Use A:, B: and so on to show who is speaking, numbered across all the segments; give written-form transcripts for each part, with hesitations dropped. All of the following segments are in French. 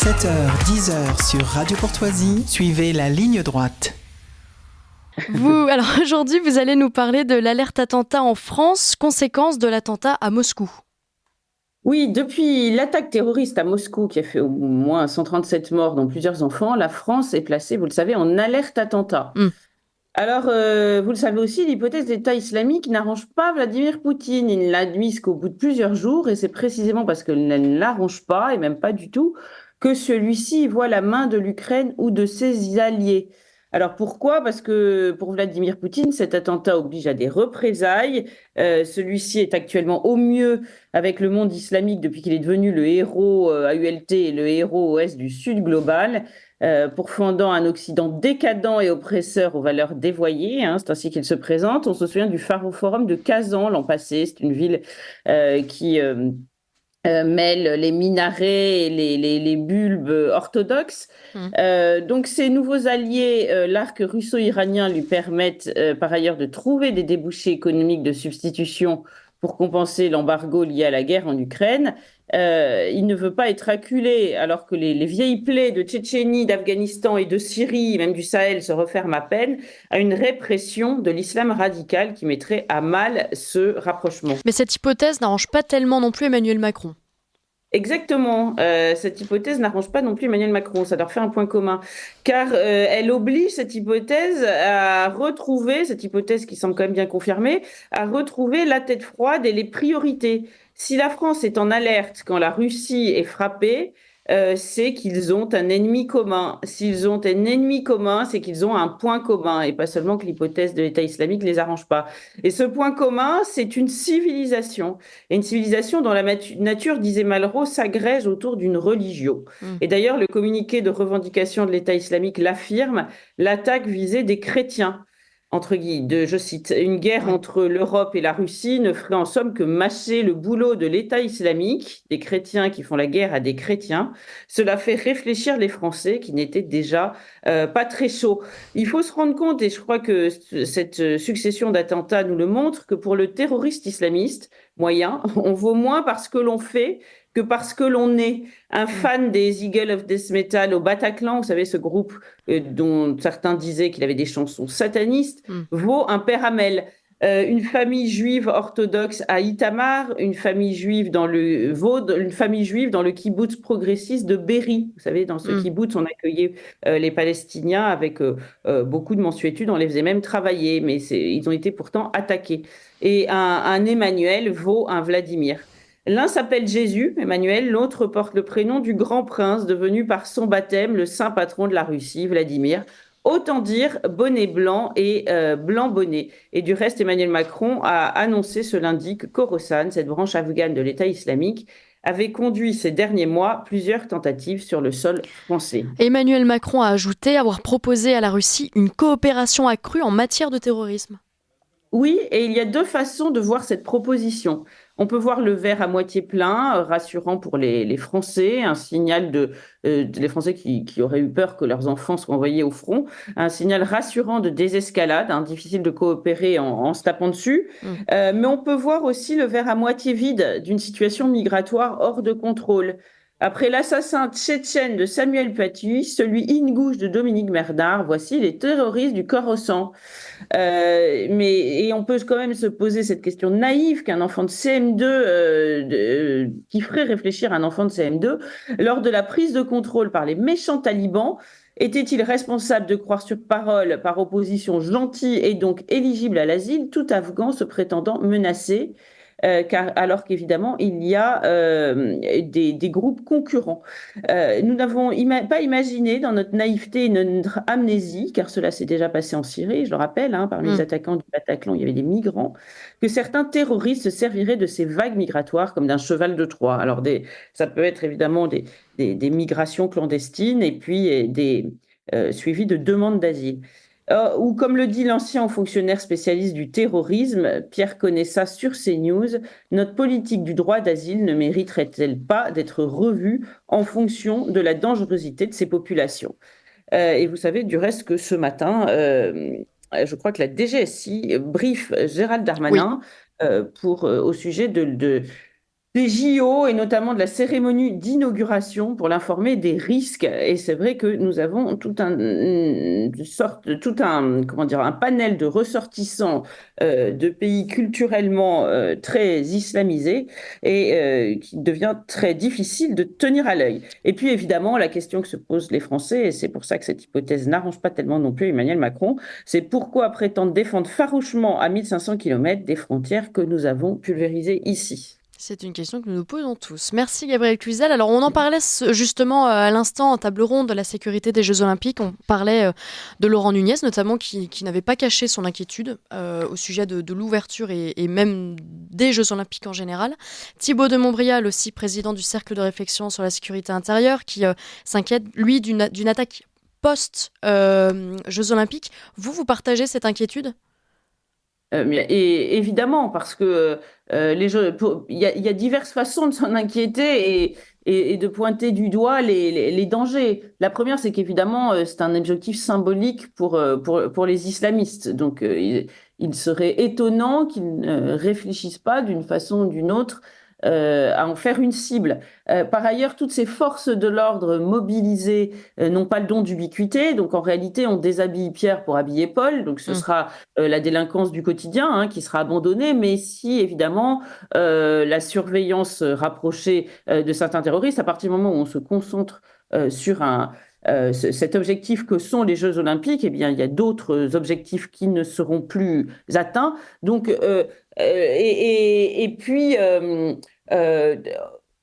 A: 7h-10h sur Radio Courtoisie, suivez la ligne droite.
B: Alors aujourd'hui, vous allez nous parler de l'alerte attentat en France, conséquence de l'attentat à Moscou.
C: Oui, depuis l'attaque terroriste à Moscou qui a fait au moins 137 morts dont plusieurs enfants, la France est placée, vous le savez, en alerte attentat. Alors, vous le savez aussi, l'hypothèse d'État islamique n'arrange pas Vladimir Poutine. Il ne l'admise qu'au bout de plusieurs jours, et c'est précisément parce qu'elle ne l'arrange pas, et même pas du tout, que celui-ci voit la main de l'Ukraine ou de ses alliés. Alors pourquoi? Parce que pour Vladimir Poutine, cet attentat oblige à des représailles. Celui-ci est actuellement au mieux avec le monde islamique depuis qu'il est devenu le héros AULT et le héros OS du Sud global. Pourfendant un Occident décadent et oppresseur aux valeurs dévoyées, c'est ainsi qu'il se présente. On se souvient du Forum de Kazan l'an passé. C'est une ville qui mêle les minarets et les bulbes orthodoxes. Donc ces nouveaux alliés, l'arc russo-iranien, lui permettent par ailleurs de trouver des débouchés économiques de substitution pour compenser l'embargo lié à la guerre en Ukraine. Il ne veut pas être acculé alors que les vieilles plaies de Tchétchénie, d'Afghanistan et de Syrie, même du Sahel, se referment à peine, à une répression de l'islam radical qui mettrait à mal ce rapprochement.
B: Mais cette hypothèse n'arrange pas tellement non plus Emmanuel Macron.
C: Exactement. Cette hypothèse n'arrange pas non plus Emmanuel Macron. Ça leur fait un point commun. Car elle oblige cette hypothèse à retrouver, cette hypothèse qui semble quand même bien confirmée, à retrouver la tête froide et les priorités. Si la France est en alerte quand la Russie est frappée, c'est qu'ils ont un ennemi commun. S'ils ont un ennemi commun, c'est qu'ils ont un point commun, et pas seulement que l'hypothèse de l'État islamique ne les arrange pas. Et ce point commun, c'est une civilisation. Et une civilisation dont la nature, disait Malraux, s'agrège autour d'une religion. Et d'ailleurs, le communiqué de revendication de l'État islamique l'affirme, l'attaque visait des chrétiens. Entre guillemets, je cite, une guerre entre l'Europe et la Russie ne ferait en somme que mâcher le boulot de l'État islamique, des chrétiens qui font la guerre à des chrétiens. Cela fait réfléchir les Français qui n'étaient déjà pas très chauds. Il faut se rendre compte, et je crois que cette succession d'attentats nous le montre, que pour le terroriste islamiste moyen, on vaut moins parce que l'on fait que parce que l'on est. Un fan des Eagles of Death Metal au Bataclan, vous savez, ce groupe dont certains disaient qu'il avait des chansons satanistes, vaut un père Hamel. Une famille juive orthodoxe à Itamar, une famille juive dans le Vaud, une famille juive dans le kibbutz progressiste de Berry. Vous savez, dans ce kibbutz, on accueillait les Palestiniens avec beaucoup de mansuétude, on les faisait même travailler, mais ils ont été pourtant attaqués. Et un Emmanuel vaut un Vladimir. L'un s'appelle Jésus, Emmanuel, l'autre porte le prénom du grand prince devenu par son baptême le saint patron de la Russie, Vladimir. Autant dire bonnet blanc et blanc bonnet. Et du reste, Emmanuel Macron a annoncé ce lundi que Khorasan, cette branche afghane de l'État islamique, avait conduit ces derniers mois plusieurs tentatives sur le sol français.
B: Emmanuel Macron a ajouté avoir proposé à la Russie une coopération accrue en matière de terrorisme.
C: Oui, et il y a deux façons de voir cette proposition. On peut voir le verre à moitié plein, rassurant pour les Français, un signal les Français qui auraient eu peur que leurs enfants soient envoyés au front, un signal rassurant de désescalade, difficile de coopérer en se tapant dessus. Mais on peut voir aussi le verre à moitié vide d'une situation migratoire hors de contrôle. Après l'assassin tchétchène de Samuel Paty, celui ingouche de Dominique Bernard, voici les terroristes du corps au sang. Et on peut quand même se poser cette question naïve qu'un enfant de CM2, qui ferait réfléchir un enfant de CM2, lors de la prise de contrôle par les méchants talibans, était-il responsable de croire sur parole, par opposition gentil et donc éligible à l'asile, tout Afghan se prétendant menacé alors qu'évidemment, il y a des groupes concurrents. Nous n'avons pas imaginé dans notre naïveté et notre amnésie, car cela s'est déjà passé en Syrie, je le rappelle, parmi les attaquants du Bataclan, il y avait des migrants, que certains terroristes se serviraient de ces vagues migratoires comme d'un cheval de Troie. Alors, ça peut être évidemment des migrations clandestines et puis suivies de demandes d'asile. Ou comme le dit l'ancien fonctionnaire spécialiste du terrorisme, Pierre Conessa sur CNews, notre politique du droit d'asile ne mériterait-elle pas d'être revue en fonction de la dangerosité de ces populations? Et vous savez du reste que ce matin, je crois que la DGSI briefe Gérald Darmanin au sujet des JO et notamment de la cérémonie d'inauguration pour l'informer des risques. Et c'est vrai que nous avons comment dire, un panel de ressortissants de pays culturellement très islamisés et qui devient très difficile de tenir à l'œil. Et puis évidemment, la question que se posent les Français, et c'est pour ça que cette hypothèse n'arrange pas tellement non plus Emmanuel Macron, c'est pourquoi prétendre défendre farouchement à 1500 km des frontières que nous avons pulvérisées ici.
B: C'est une question que nous nous posons tous. Merci Gabriel Cluzel. Alors on en parlait justement à l'instant en table ronde de la sécurité des Jeux Olympiques. On parlait de Laurent Nunez notamment qui n'avait pas caché son inquiétude au sujet de l'ouverture et même des Jeux Olympiques en général. Thibaut de Montbrial aussi, président du Cercle de réflexion sur la sécurité intérieure, qui s'inquiète lui d'une attaque post-Jeux Olympiques. Vous partagez cette inquiétude ?
C: Et évidemment, parce que il y a diverses façons de s'en inquiéter et de pointer du doigt les dangers. La première, c'est qu'évidemment, c'est un objectif symbolique pour les islamistes. Donc, il serait étonnant qu'ils ne réfléchissent pas d'une façon ou d'une autre à en faire une cible. Par ailleurs, toutes ces forces de l'ordre mobilisées n'ont pas le don d'ubiquité, donc en réalité, on déshabille Pierre pour habiller Paul, donc ce sera la délinquance du quotidien qui sera abandonnée, mais si évidemment la surveillance rapprochée de certains terroristes, à partir du moment où on se concentre sur cet objectif que sont les Jeux Olympiques, eh bien, il y a d'autres objectifs qui ne seront plus atteints. Donc, et puis, euh,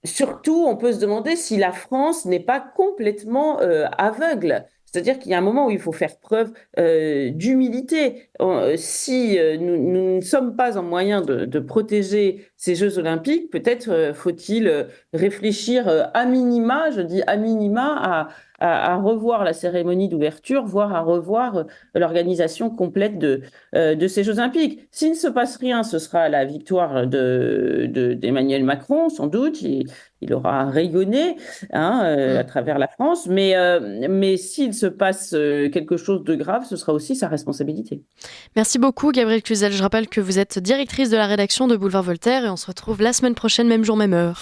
C: surtout, on peut se demander si la France n'est pas complètement aveugle. C'est-à-dire qu'il y a un moment où il faut faire preuve d'humilité. Si nous ne sommes pas en moyen de protéger ces Jeux Olympiques, peut-être faut-il réfléchir à minima, je dis à minima, à revoir la cérémonie d'ouverture, voire à revoir l'organisation complète de ces Jeux Olympiques. S'il ne se passe rien, ce sera la victoire d'Emmanuel Macron, sans doute. Il aura rayonné à travers la France, mais s'il se passe quelque chose de grave, ce sera aussi sa responsabilité.
B: Merci beaucoup Gabriel Cluzel. Je rappelle que vous êtes directrice de la rédaction de Boulevard Voltaire et on se retrouve la semaine prochaine, même jour, même heure.